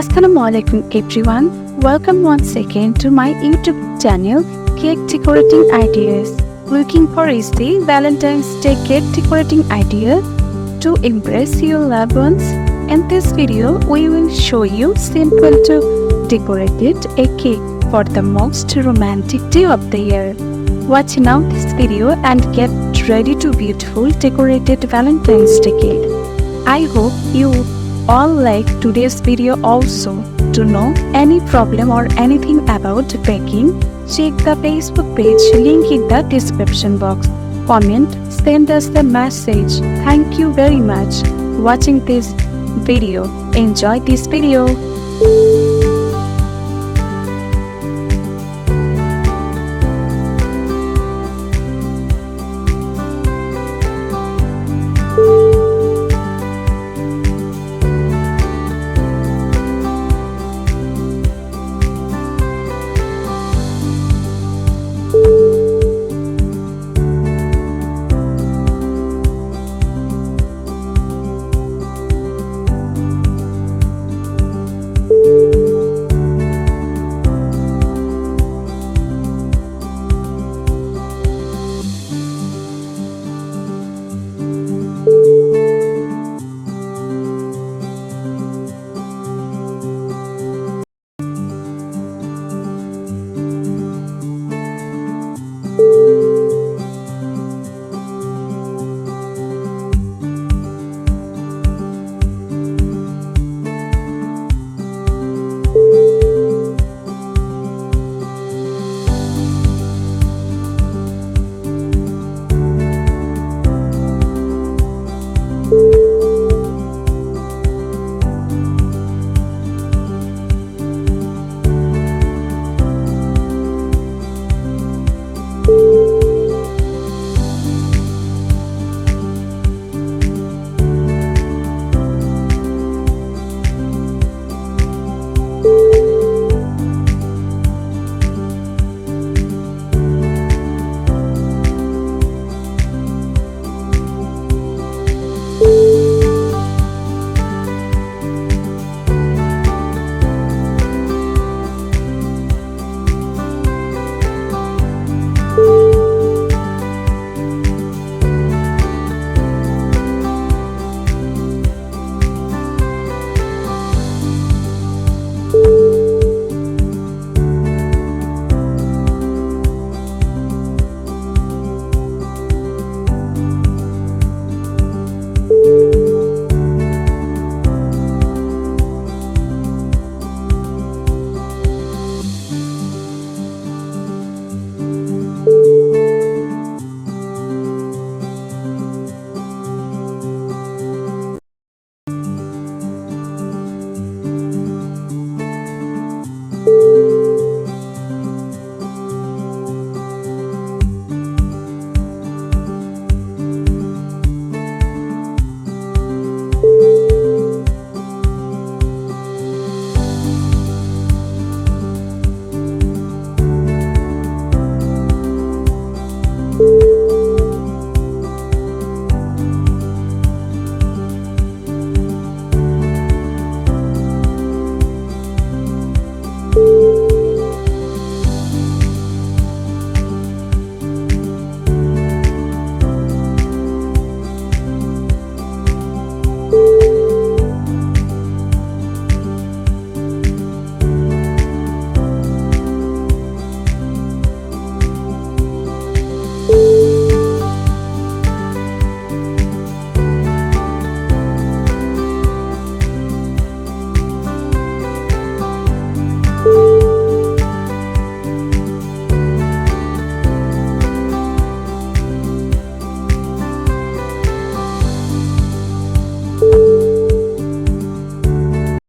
Assalamualaikum everyone. Welcome once again to my YouTube channel Cake Decorating Ideas. Looking for easy Valentine's Day cake decorating idea to impress your loved ones? In this video, we will show you simple to decorate a cake for the most romantic day of the year. Watch now this video and get ready to beautiful decorated Valentine's Day cake. I hope you all like today's video. Also, to know any problem or anything about baking, check the Facebook page link in the description box. Comment, send us the message. Thank you very much watching this video. Enjoy this video.